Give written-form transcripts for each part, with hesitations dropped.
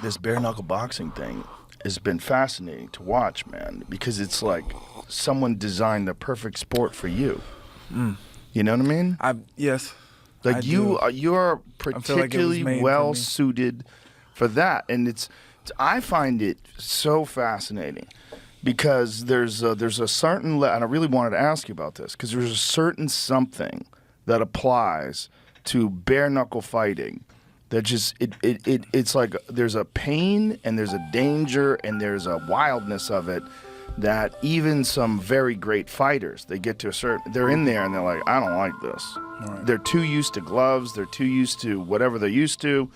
this bare knuckle boxing thing has been fascinating to watch, man, because it's like someone designed the perfect sport for you. You know what I mean? Yes. Like you're particularly well suited for that, and I find it so fascinating because there's a certain and I really wanted to ask you about this because there's a certain something that applies to bare knuckle fighting that just it's like there's a pain and there's a danger and there's a wildness of it that even some very great fighters, they're in there and they're like, I don't like this. Right. They're too used to gloves. They're too used to whatever they're used to.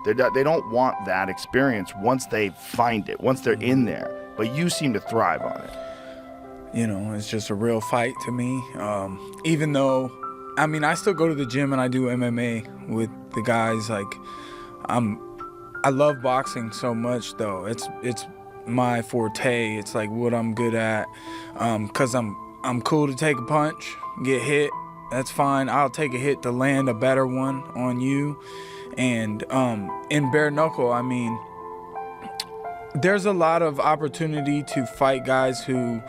They don't want that experience once they find it, once they're in there. But you seem to thrive on it. You know, it's just a real fight to me. Even though, I mean, I still go to the gym and I do MMA with the guys. Like, I love boxing so much, though. It's my forte. It's like what I'm good at. 'Cause I'm cool to take a punch, get hit. That's fine. I'll take a hit to land a better one on you. And in bare knuckle, I mean, there's a lot of opportunity to fight guys who,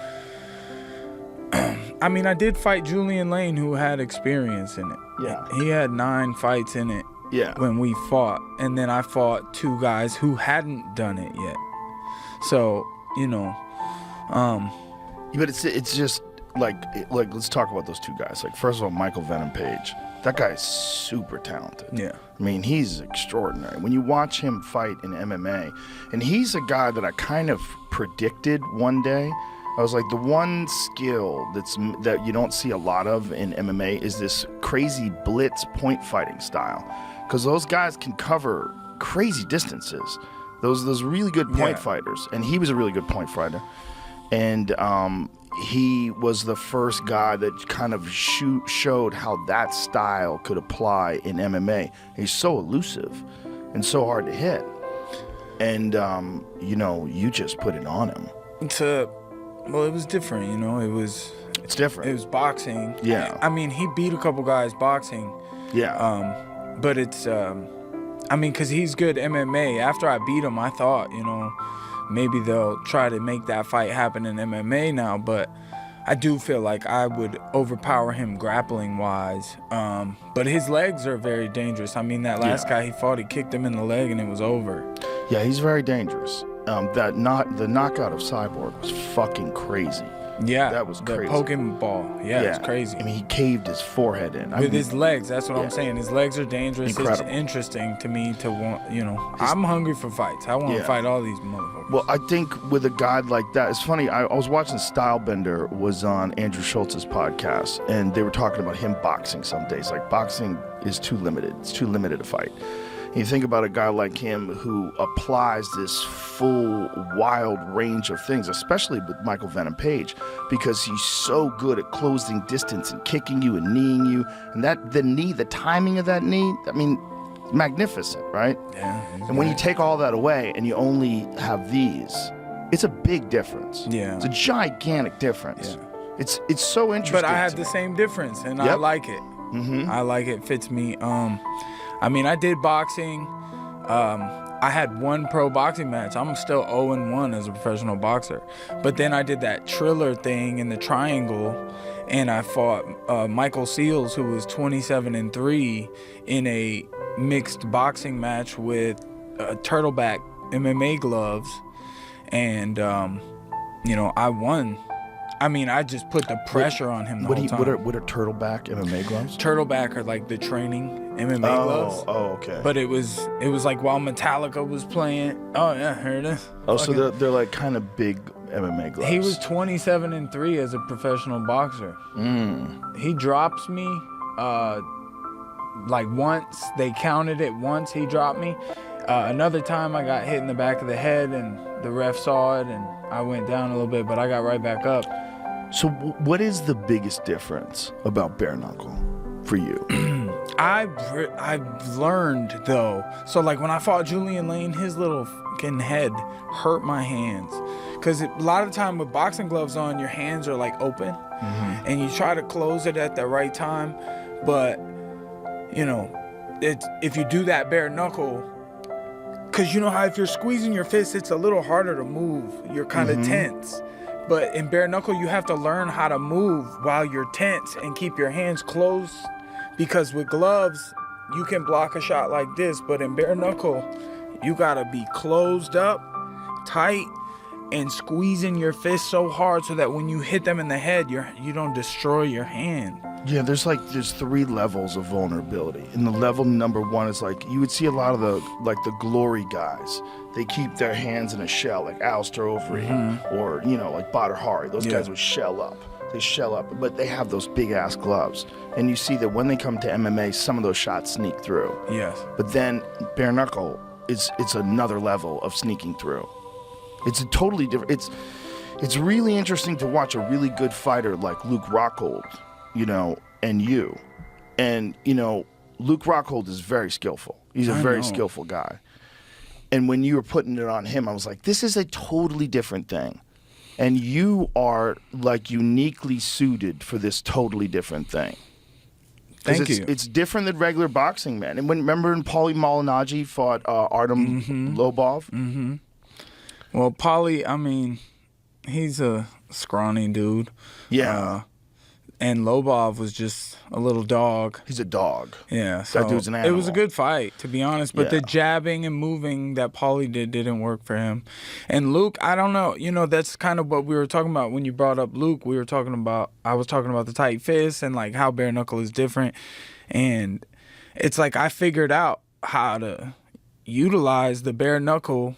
I mean, I did fight Julian Lane, who had experience in it. Yeah. He had 9 fights in it. Yeah. When we fought. And then I fought 2 guys who hadn't done it yet. So, you know, but it's just like let's talk about those 2 guys. Like, first of all, Michael Venom Page. That guy is super talented. Yeah. I mean, he's extraordinary. When you watch him fight in MMA, and he's a guy that I kind of predicted one day. I was like, the one skill that you don't see a lot of in MMA is this crazy blitz point fighting style. Because those guys can cover crazy distances. Those really good point fighters. And he was a really good point fighter. And he was the first guy that kind of showed how that style could apply in MMA. He's so elusive and so hard to hit. And, you know, you just put it on him. Well, it was different, you know. It's different. It was boxing. Yeah. I mean, he beat a couple guys boxing. Yeah. But it's, I mean, because he's good MMA. After I beat him, I thought, you know, maybe they'll try to make that fight happen in MMA now, but I do feel like I would overpower him grappling-wise. But his legs are very dangerous. I mean, that last guy he fought, he kicked him in the leg and it was over. Yeah, he's very dangerous. The knockout of Cyborg was fucking crazy. Yeah, that was crazy. The poking ball. Yeah, it was crazy. I mean, he caved his forehead in. With his legs, that's what I'm saying. His legs are dangerous. Incredible. It's interesting to me to want, you know, I'm hungry for fights. I want to fight all these motherfuckers. Well, I think with a guy like that, it's funny, I was watching Stylebender was on Andrew Schultz's podcast, and they were talking about him boxing some days. Like, boxing is too limited. It's too limited to fight. You think about a guy like him who applies this full, wild range of things, especially with Michael Venom Page, because he's so good at closing distance and kicking you and kneeing you. And the timing of that knee, I mean, magnificent, right? Yeah. And when you take all that away and you only have these, it's a big difference. Yeah. It's a gigantic difference. Yeah. It's so interesting. But I have the same difference, and I like it. Mm-hmm. I like it. Fits me. I mean, I did boxing. I had 1 pro boxing match. I'm still 0-1 as a professional boxer. But then I did that Triller thing in the triangle, and I fought Michael Seals, who was 27-3 in a mixed boxing match with turtleback MMA gloves. And, you know, I won. I mean, I just put the pressure on him the whole time. What are turtleback MMA gloves? Turtleback are like the training MMA gloves. Oh, okay. But it was like while Metallica was playing. Oh yeah, here it is. Oh, so they're like kind of big MMA gloves. He was 27-3 as a professional boxer. He drops me like once. They counted it once. He dropped me. Another time I got hit in the back of the head and the ref saw it and I went down a little bit, but I got right back up. So what is the biggest difference about bare knuckle for you? I've learned though. So like when I fought Julian Lane, his little fucking head hurt my hands. Cause a lot of the time with boxing gloves on, your hands are like open, and you try to close it at the right time. But you know, if you do that bare knuckle, because you know how if you're squeezing your fist, it's a little harder to move. You're kind of tense. But in bare knuckle, you have to learn how to move while you're tense and keep your hands closed, because with gloves, you can block a shot like this, but in bare knuckle, you gotta be closed up, tight, and squeezing your fist so hard so that when you hit them in the head, you don't destroy your hand. Yeah, there's 3 levels of vulnerability. And the level number 1 is like, you would see a lot of the glory guys. They keep their hands in a shell, like Alistair Overeem, or, like Badr Hari. Those guys would shell up. They shell up, but they have those big-ass gloves. And you see that when they come to MMA, some of those shots sneak through. Yes. But then bare knuckle, it's another level of sneaking through. It's a totally different... It's really interesting to watch a really good fighter like Luke Rockhold, and you. And, Luke Rockhold is very skillful. He's a very skillful guy. And when you were putting it on him, I was like, this is a totally different thing. And you are, uniquely suited for this totally different thing. Thank you. It's different than regular boxing, man. And remember when Paulie Malignaggi fought Artem Lobov? Mm-hmm. Well, Paulie, he's a scrawny dude. Yeah. And Lobov was just a little dog. He's a dog. Yeah. So that dude's an animal. It was a good fight, to be honest. But the jabbing and moving that Paulie didn't work for him. And Luke, I don't know. That's kind of what we were talking about when you brought up Luke. I was talking about the tight fist and how bare knuckle is different. And it's like I figured out how to utilize the bare knuckle.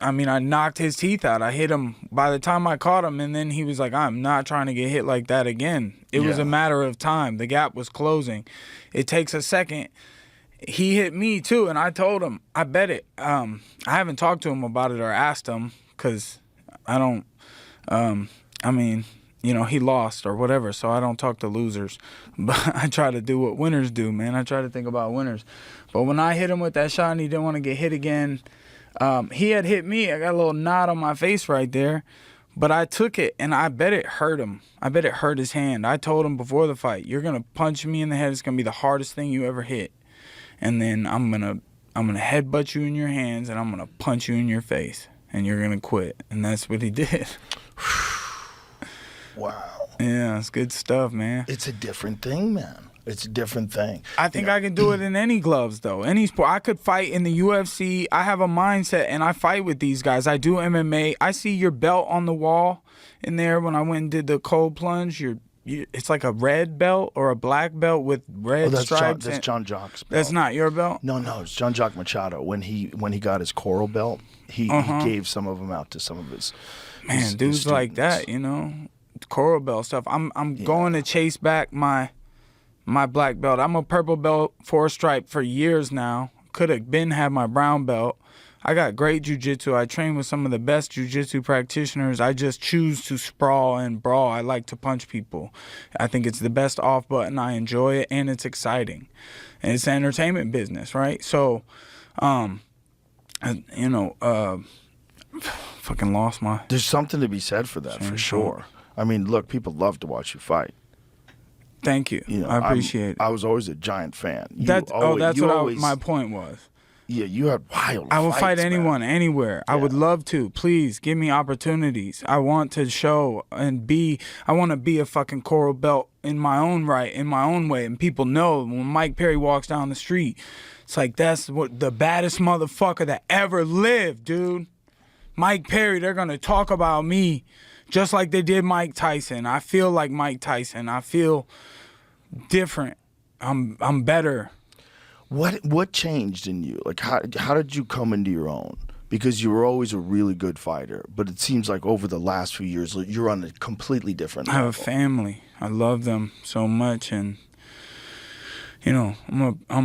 I knocked his teeth out. I hit him by the time I caught him, and then he was like, I'm not trying to get hit like that again. It was a matter of time. The gap was closing. It takes a second. He hit me too, and I told him, I bet it. I haven't talked to him about it or asked him, because I don't, he lost or whatever, so I don't talk to losers. But I try to do what winners do, man. I try to think about winners. But when I hit him with that shot and he didn't want to get hit again, he had hit me. I got a little knot on my face right there. But I took it, and I bet it hurt him. I bet it hurt his hand. I told him before the fight, you're going to punch me in the head. It's going to be the hardest thing you ever hit. And then I'm gonna headbutt you in your hands, and I'm going to punch you in your face. And you're going to quit. And that's what he did. Wow. Yeah, it's good stuff, man. It's a different thing, man. It's a different thing. I think I can do it in any gloves, though. Any sport. I could fight in the UFC. I have a mindset, and I fight with these guys. I do MMA. I see your belt on the wall in there when I went and did the cold plunge. It's like a red belt or a black belt with red stripes. That's John Jock's belt. That's not your belt? No, it's John Jock Machado. When he got his coral belt, he gave some of them out to some of his dudes his like that, coral belt stuff. I'm going to chase back my black belt. I'm a purple belt, 4-stripe for years now. Could have had my brown belt. I got great jiu-jitsu. I train with some of the best jiu-jitsu practitioners. I just choose to sprawl and brawl. I like to punch people. I think it's the best off button. I enjoy it, and it's exciting. And it's an entertainment business, right? So, fucking lost my... There's something to be said for that, for sure. Look, people love to watch you fight. Thank you. I appreciate it. I was always a giant fan. That's my point was. Yeah, you had wild I will fights, fight anyone, man. anywhere. Yeah. I would love to. Please, give me opportunities. I want to show and I want to be a fucking coral belt in my own right, in my own way. And people know when Mike Perry walks down the street, it's like, that's what the baddest motherfucker that ever lived, dude. Mike Perry, they're going to talk about me just like they did Mike Tyson. I feel like Mike Tyson. I feel different. I'm better. What changed in you? Like, how did you come into your own? Because you were always a really good fighter, but it seems like over the last few years, you're on a completely different level. I have a family. I love them so much, and I'm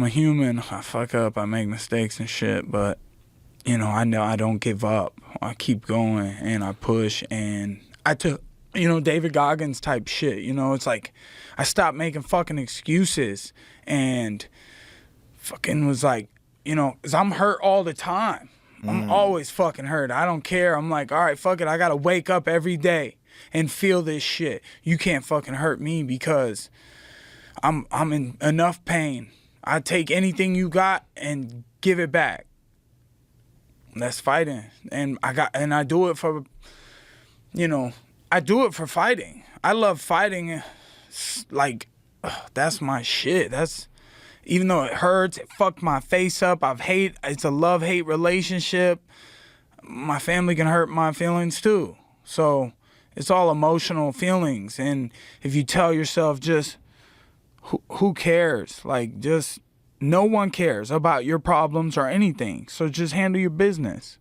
a human. I fuck up. I make mistakes and shit, but I know I don't give up. I keep going and I push, and I took David Goggins type shit. It's like I stopped making fucking excuses and fucking was like, 'cause I'm hurt all the time. I'm always fucking hurt. I don't care. I'm like, all right, fuck it. I gotta wake up every day and feel this shit. You can't fucking hurt me because I'm in enough pain. I take anything you got and give it back. That's fighting. And I do it for, I do it for fighting. I love fighting. Like, that's my shit. Even though it hurts, it fucked my face up. It's a love-hate relationship. My family can hurt my feelings too. So it's all emotional feelings. And if you tell yourself just, who cares? Like, just no one cares about your problems or anything. So just handle your business.